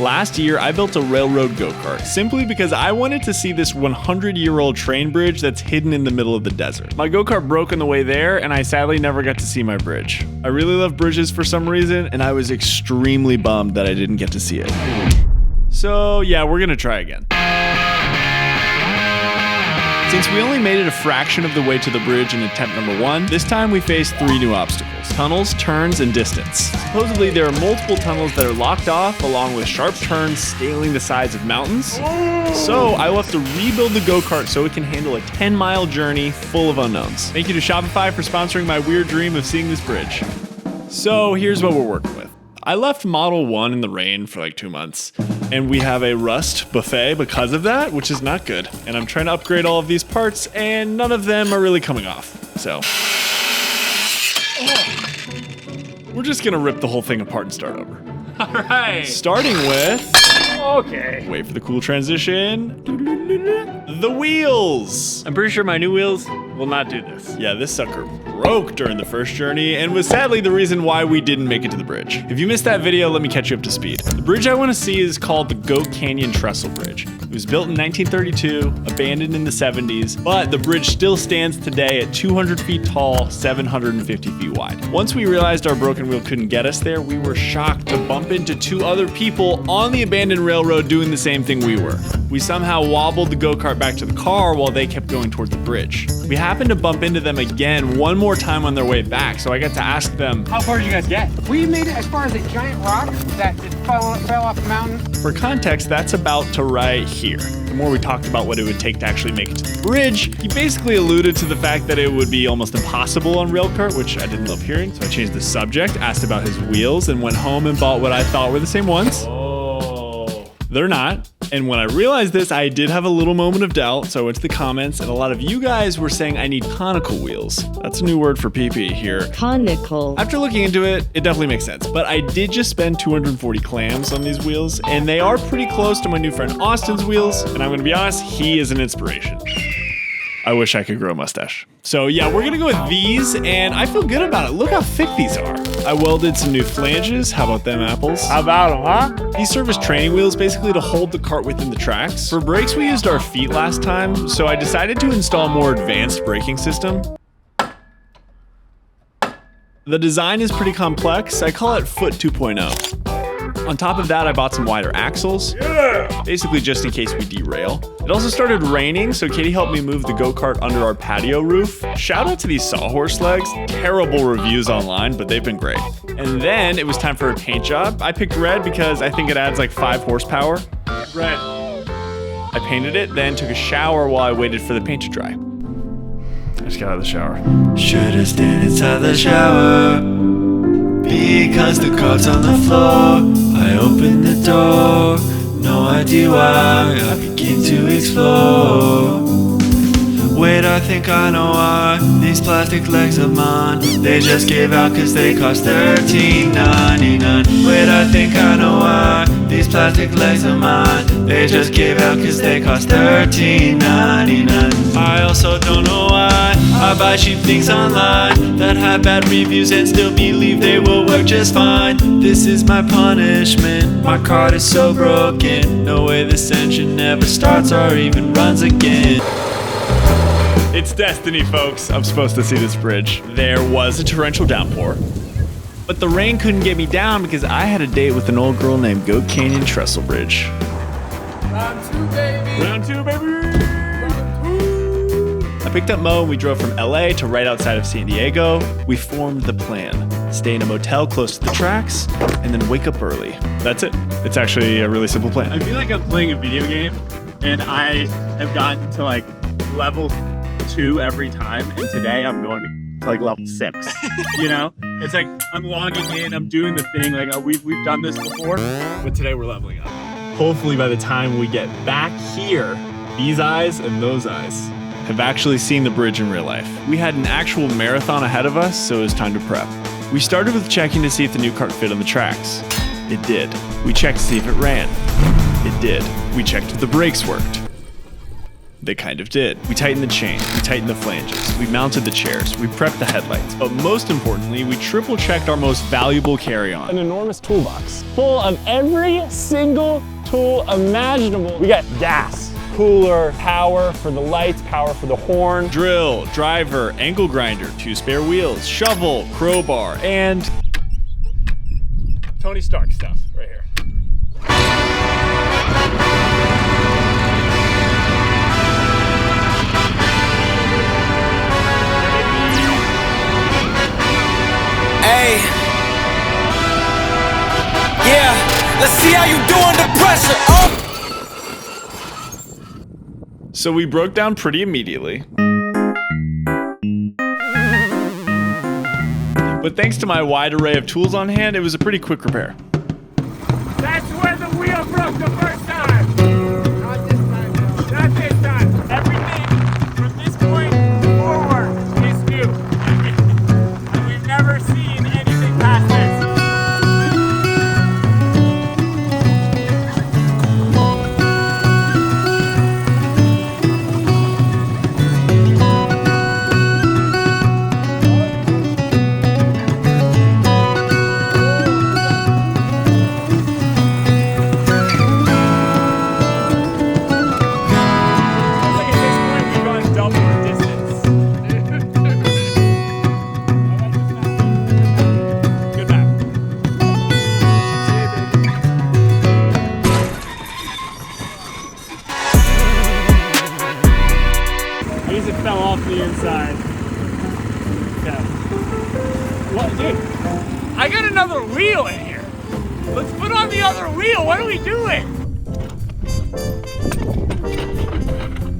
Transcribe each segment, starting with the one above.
Last year, I built a railroad go-kart simply because I wanted to see this 100-year-old train bridge that's hidden in the middle of the desert. My go-kart broke on the way there, and I sadly never got to see my bridge. I really love bridges for some reason, and I was extremely bummed that I didn't get to see it. So yeah, we're gonna try again. Since we only made it a fraction of the way to the bridge in attempt number 1, this time we faced 3 new obstacles: tunnels, turns, and distance. Supposedly there are multiple tunnels that are locked off, along with sharp turns scaling the sides of mountains. So I will have to rebuild the go-kart so it can handle a 10-mile journey full of unknowns. Thank you to Shopify for sponsoring my weird dream of seeing this bridge. So here's what we're working with. I left Model 1 in the rain for like 2 months, and we have a rust buffet because of that, which is not good. And I'm trying to upgrade all of these parts, and none of them are really coming off. So we're just gonna rip the whole thing apart and start over. All right. Starting with, okay. wait for the cool transition, the wheels. I'm pretty sure my new wheels will not do this. Yeah, this sucker broke during the first journey and was sadly the reason why we didn't make it to the bridge. If you missed that video, let me catch you up to speed. The bridge I want to see is called the Go Canyon Trestle Bridge. It was built in 1932, abandoned in the 70s, but the bridge still stands today at 200 feet tall, 750 feet wide. Once we realized our broken wheel couldn't get us there, we were shocked to bump into 2 other people on the abandoned railroad doing the same thing we were. We somehow wobbled the go-kart back to the car while they kept going toward the bridge. We happened to bump into them again one more time on their way back, so I got to ask them, how far did you guys get? We made it as far as a giant rock that fell off the mountain. For context, that's about to right here. The more we talked about what it would take to actually make it to the bridge, he basically alluded to the fact that it would be almost impossible on railkart, which I didn't love hearing, so I changed the subject, asked about his wheels, and went home and bought what I thought were the same ones. Oh. They're not. And when I realized this, I did have a little moment of doubt, so I went to the comments, and a lot of you guys were saying I need conical wheels. That's a new word for PP here. Conical. After looking into it, it definitely makes sense. But I did just spend 240 clams on these wheels, and they are pretty close to my new friend Austin's wheels, and I'm gonna be honest, he is an inspiration. I wish I could grow a mustache. So yeah, we're gonna go with these, and I feel good about it. Look how thick these are. I welded some new flanges. How about them apples? How about them, huh? These serve as training wheels, basically to hold the cart within the tracks. For brakes, we used our feet last time, so I decided to install a more advanced braking system. The design is pretty complex. I call it Foot 2.0. On top of that, I bought some wider axles, basically just in case we derail. It also started raining, so Katie helped me move the go-kart under our patio roof. Shout out to these sawhorse legs. Terrible reviews online, but they've been great. And then it was time for a paint job. I picked red because I think it adds like 5 horsepower. Red. I painted it, then took a shower while I waited for the paint to dry. I just got out of the shower. Should've stayed inside the shower because the cart's on the floor. I opened the door, no idea why. I begin to explore. Wait, I think I know why. These plastic legs of mine, they just gave out cause they cost $13.99. Wait, I think I know why. These plastic legs of mine, they just gave out cause they cost $13.99. I also don't know why I buy cheap things online that have bad reviews and still believe they will work just fine. This is my punishment. My cart is so broken. No way this engine ever starts or even runs again. It's destiny, folks. I'm supposed to see this bridge. There was a torrential downpour, but the rain couldn't get me down because I had a date with an old girl named Go Canyon Trestle Bridge. Round 2, baby. Round 2, baby. I picked up Mo and we drove from LA to right outside of San Diego. We formed the plan: stay in a motel close to the tracks and then wake up early. That's it. It's actually a really simple plan. I feel like I'm playing a video game, and I have gotten to like level 2 every time, and today I'm going to like level 6. You know, it's like I'm logging in, I'm doing the thing. Like we've done this before, but today we're leveling up. Hopefully, by the time we get back here, these eyes and those eyes have actually seen the bridge in real life. We had an actual marathon ahead of us, so it was time to prep. We started with checking to see if the new cart fit on the tracks. It did. We checked to see if it ran. It did. We checked if the brakes worked. they kind of did. We tightened the chain, we tightened the flanges, we mounted the chairs, we prepped the headlights, but most importantly, we triple checked our most valuable carry-on. An enormous toolbox full of every single tool imaginable. We got gas, cooler, power for the lights, power for the horn. Drill, driver, angle grinder, 2 spare wheels, shovel, crowbar, and Tony Stark stuff right here. Hey, yeah, let's see how you do under pressure. Oh. So we broke down pretty immediately. But thanks to my wide array of tools on hand, it was a pretty quick repair. That's where the wheel broke the first time. Not this time, no. Not this time. Everything from this point forward is new. And we've never seen anything past this. I got another wheel in here. Let's put on the other wheel. What are we doing?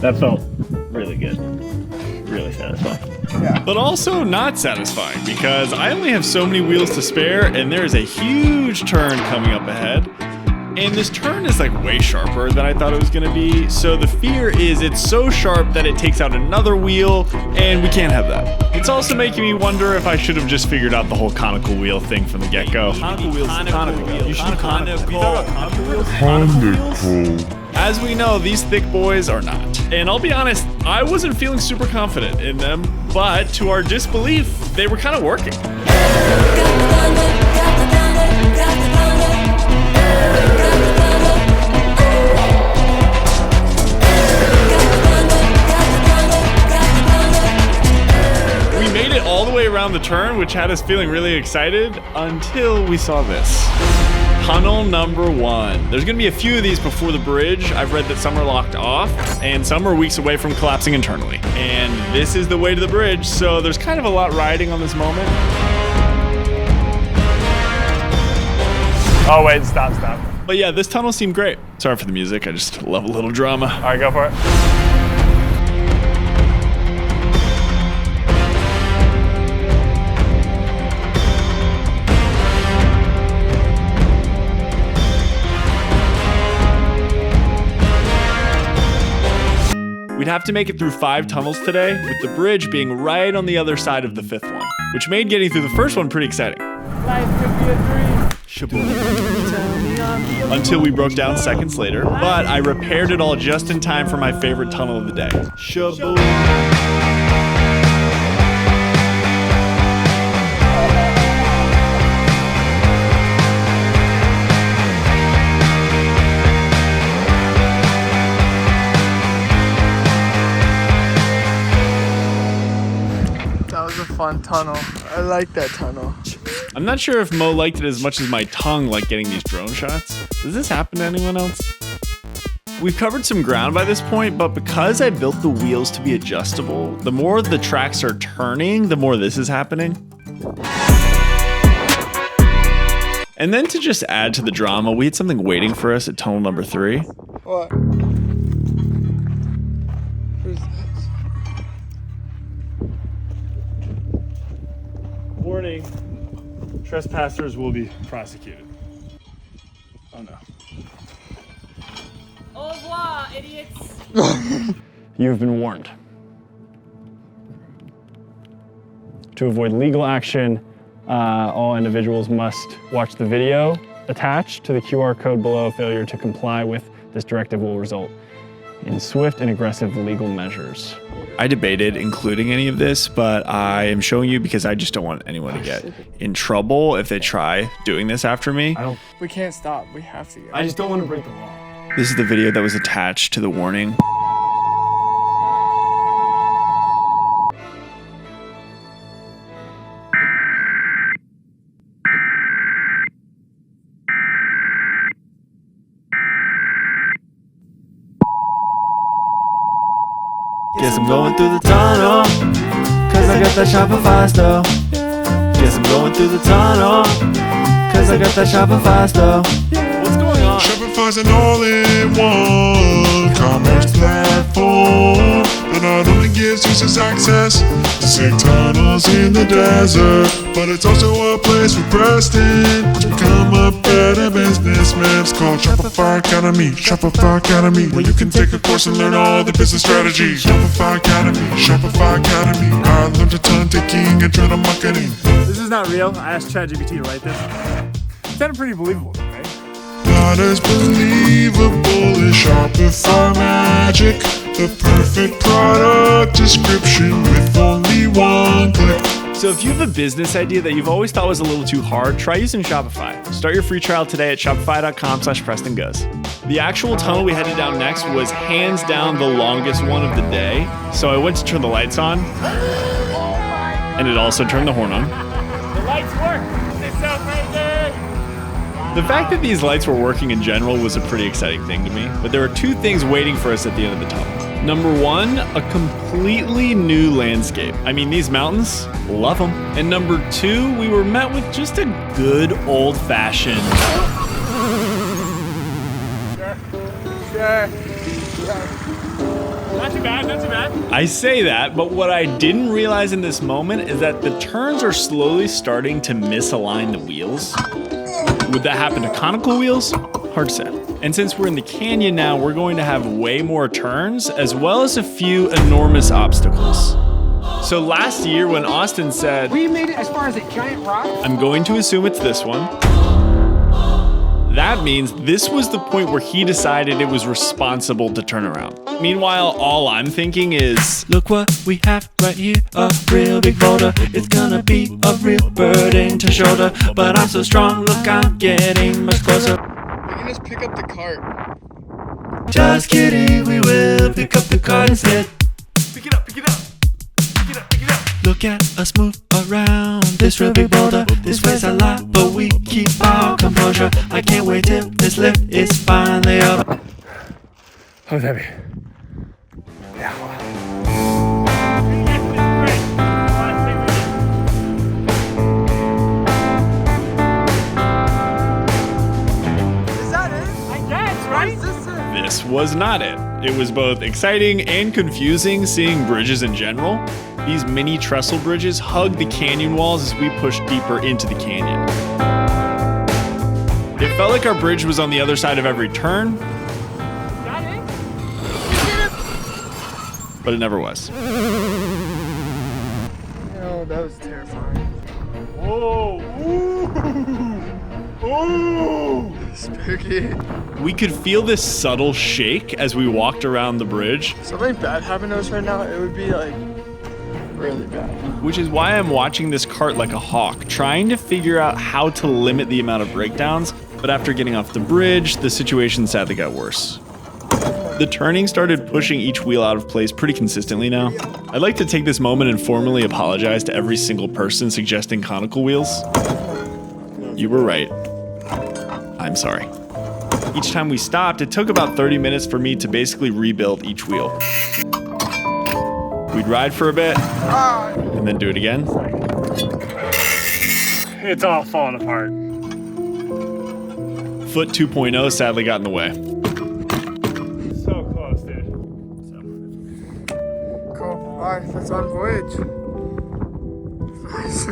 That felt really good. Really satisfying. But also not satisfying because I only have so many wheels to spare and there is a huge turn coming up ahead. And this turn is like way sharper than I thought it was gonna be. So the fear is it's so sharp that it takes out another wheel and we can't have that. It's also making me wonder if I should have just figured out the whole conical wheel thing from the get-go. Conical wheels. You should conical wheels. As we know, these thick boys are not. And I'll be honest, I wasn't feeling super confident in them, but to our disbelief, they were kind of working. We made it all the way around the turn, which had us feeling really excited until we saw this. Tunnel number 1. There's gonna be a few of these before the bridge. I've read that some are locked off and some are weeks away from collapsing internally. And this is the way to the bridge, so there's kind of a lot riding on this moment. Oh wait, stop. But yeah, this tunnel seemed great. Sorry for the music, I just love a little drama. All right, go for it. We'd have to make it through 5 tunnels today, with the bridge being right on the other side of the 5th one, which made getting through the first one pretty exciting. Life could be a dream. Until we broke down seconds later, but I repaired it all just in time for my favorite tunnel of the day. That was a fun tunnel. I like that tunnel. I'm not sure if Mo liked it as much as my tongue liked getting these drone shots. Does this happen to anyone else? We've covered some ground by this point, but because I built the wheels to be adjustable, the more the tracks are turning, the more this is happening. And then to just add to the drama, we had something waiting for us at tunnel number 3. What? Who's this? Warning, trespassers will be prosecuted. Oh no. Au revoir, idiots. You have been warned. To avoid legal action, all individuals must watch the video attached to the QR code below. Failure to comply with this directive will result in swift and aggressive legal measures. I debated including any of this, but I am showing you because I just don't want anyone to get in trouble if they try doing this after me. We can't stop. We have to. I just don't want to break the law. This is the video that was attached to the warning. Guess I'm going through the tunnel, cause I got that Shopify stuff. Guess I'm going through the tunnel, cause I got that Shopify stuff. What's going on? Shopify's an all-in-one commerce platform that not only gives users access to sick tunnels in the desert, but it's also a place for Preston to become a better businessman. It's called Shopify Academy, Shopify Academy, where you can take a course and learn all the business strategies. Shopify Academy, Shopify Academy. I learned a ton taking internal marketing. This is not real. I asked ChatGPT to write this. It sounded pretty believable, right? Not as believable as Shopify magic. The perfect product description with only one click. So if you have a business idea that you've always thought was a little too hard, try using Shopify. Start your free trial today at shopify.com/PrestonGoes. The actual tunnel we headed down next was hands down the longest one of the day. So I went to turn the lights on, and it also turned the horn on. The lights work. This is so crazy. The fact that these lights were working in general was a pretty exciting thing to me, but there were two things waiting for us at the end of the tunnel. Number one, a completely new landscape. I mean, these mountains, love them. And number two, we were met with just a good old-fashioned... Sure. Not too bad, not too bad. I say that, but what I didn't realize in this moment is that the turns are slowly starting to misalign the wheels. Would that happen to conical wheels? Hard to say. And since we're in the canyon now, we're going to have way more turns, as well as a few enormous obstacles. So last year when Austin said, We made it as far as a giant rock. I'm going to assume it's this one, that means this was the point where he decided it was responsible to turn around. Meanwhile, all I'm thinking is, Look what we have right here, a real big boulder. It's gonna be a real burden to shoulder, but I'm so strong, look, I'm getting much closer. We can just pick up the cart. Just kidding, we will pick up the cart instead. pick it up, pick it up, pick it up, pick it up. Look at us move around this real big boulder. This weighs a lot, but we keep our composure. I can't wait till this lift is finally up. How was heavy? Is that it? I guess, right? Is this it? This was not it. It was both exciting and confusing seeing bridges in general. These mini trestle bridges hug the canyon walls as we push deeper into the canyon. It felt like our bridge was on the other side of every turn, Is that it? but it never was. Oh, that was terrifying. Whoa. Ooh. Ooh. Spooky. We could feel this subtle shake as we walked around the bridge, Something bad happened to us right now, it would be like really bad. which is why I'm watching this cart like a hawk, trying to figure out how to limit the amount of breakdowns. But after getting off the bridge, the situation sadly got worse. The turning started pushing each wheel out of place pretty consistently now. I'd like to take this moment and formally apologize to every single person suggesting conical wheels. You were right. I'm sorry. Each time we stopped, it took about 30 minutes for me to basically rebuild each wheel. We'd ride for a bit, and then do it again. It's all falling apart. Foot 2.0 sadly got in the way. So close, dude. Cool. Alright, that's on voyage. Nice.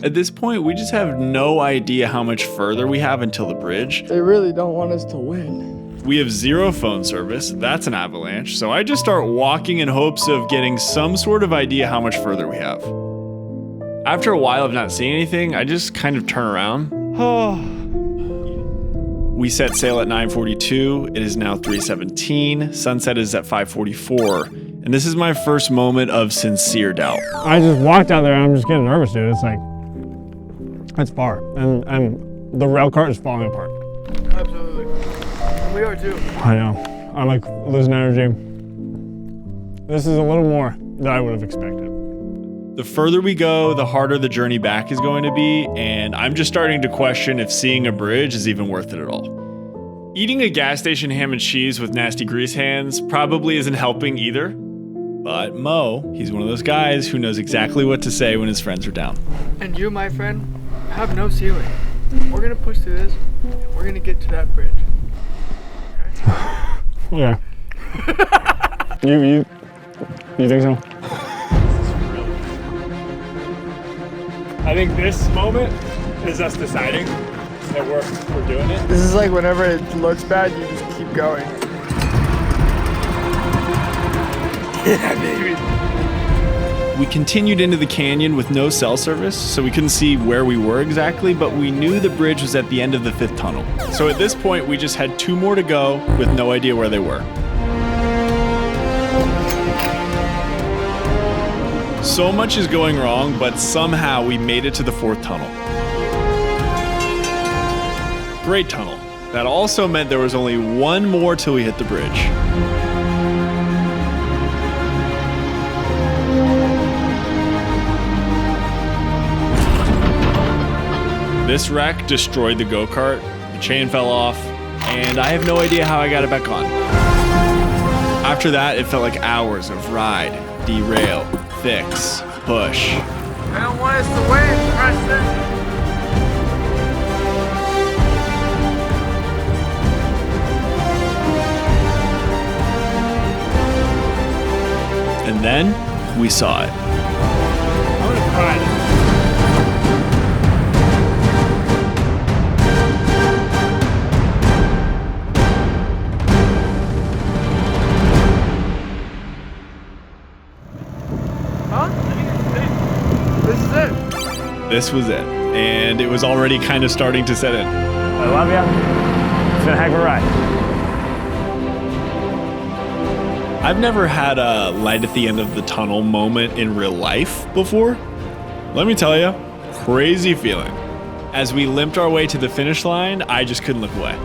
At this point, we just have no idea how much further we have until the bridge. They really don't want us to win. We have 0 phone service. That's an avalanche. So I just start walking in hopes of getting some sort of idea how much further we have. After a while of not seeing anything, I just kind of turn around. We set sail at 9:42. It is now 3:17. Sunset is at 5:44. And this is my first moment of sincere doubt. I just walked out there and I'm just getting nervous, dude. It's like, it's far. And the rail cart is falling apart. Absolutely. We are too. I know. I'm like losing energy. This is a little more than I would have expected. The further we go, the harder the journey back is going to be, and I'm just starting to question if seeing a bridge is even worth it at all. Eating a gas station ham and cheese with nasty grease hands probably isn't helping either, but Mo, he's one of those guys who knows exactly what to say when his friends are down. And you, my friend, have no ceiling. We're gonna push through this, and we're gonna get to that bridge. Okay. You think so? I think this moment is us deciding that we're doing it. This is like whenever it looks bad, you just keep going. Yeah, baby. We continued into the canyon with no cell service, so we couldn't see where we were exactly, but we knew the bridge was at the end of the 5th tunnel. So at this point, we just had 2 more to go with no idea where they were. So much is going wrong, but somehow we made it to the 4th tunnel. Great tunnel. That also meant there was only 1 more till we hit the bridge. This wreck destroyed the go-kart, the chain fell off, and I have no idea how I got it back on. After that, it felt like hours of ride, derail, fix, push. I don't want us to win, Preston. And then we saw it. I'm gonna cry. This was it, and it was already kind of starting to set in. I love you. It's been a heck of a ride. I've never had a light at the end of the tunnel moment in real life before. Let me tell you, crazy feeling. As we limped our way to the finish line, I just couldn't look away.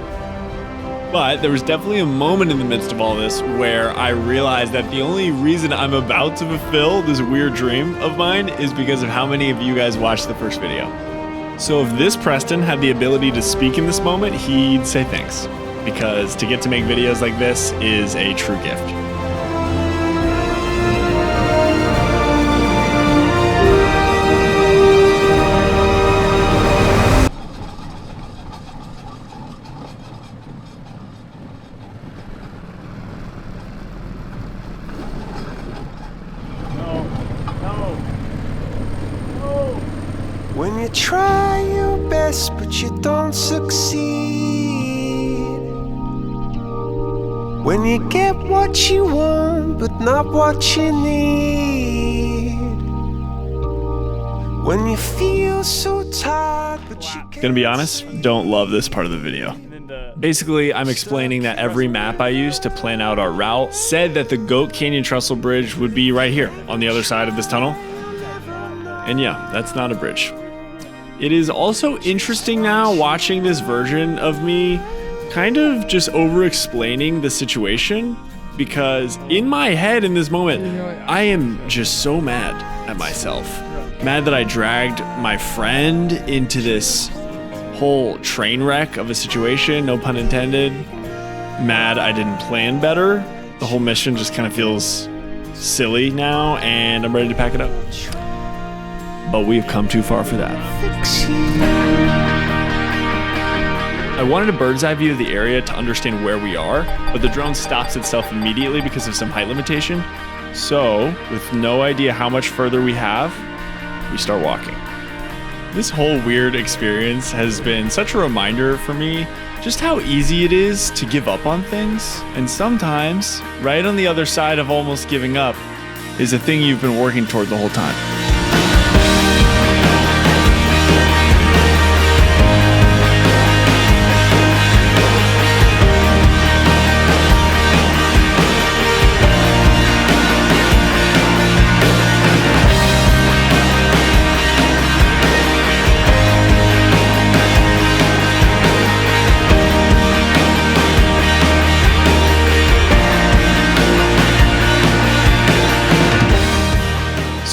But there was definitely a moment in the midst of all this where I realized that the only reason I'm about to fulfill this weird dream of mine is because of how many of you guys watched the first video. So if this Preston had the ability to speak in this moment, he'd say thanks. Because to get to make videos like this is a true gift. When you try your best but you don't succeed. When you get what you want but not what you need. When you feel so tired but you can't. Gonna be honest, don't love this part of the video. Basically, I'm explaining that every map I used to plan out our route said that the Goat Canyon Trestle Bridge would be right here on the other side of this tunnel. And yeah, that's not a bridge. It is also interesting now watching this version of me kind of just over-explaining the situation, because in my head in this moment, I am just so mad at myself. Mad that I dragged my friend into this whole train wreck of a situation, no pun intended. Mad I didn't plan better. The whole mission just kind of feels silly now, and I'm ready to pack it up. But we've come too far for that. I wanted a bird's eye view of the area to understand where we are, but the drone stops itself immediately because of some height limitation. So, with no idea how much further we have, we start walking. This whole weird experience has been such a reminder for me just how easy it is to give up on things. And sometimes, right on the other side of almost giving up is a thing you've been working toward the whole time.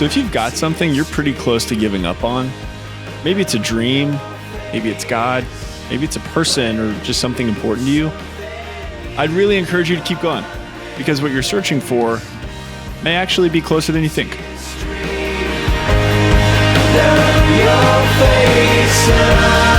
So if you've got something you're pretty close to giving up on, maybe it's a dream, maybe it's God, maybe it's a person or just something important to you, I'd really encourage you to keep going, because what you're searching for may actually be closer than you think. Your face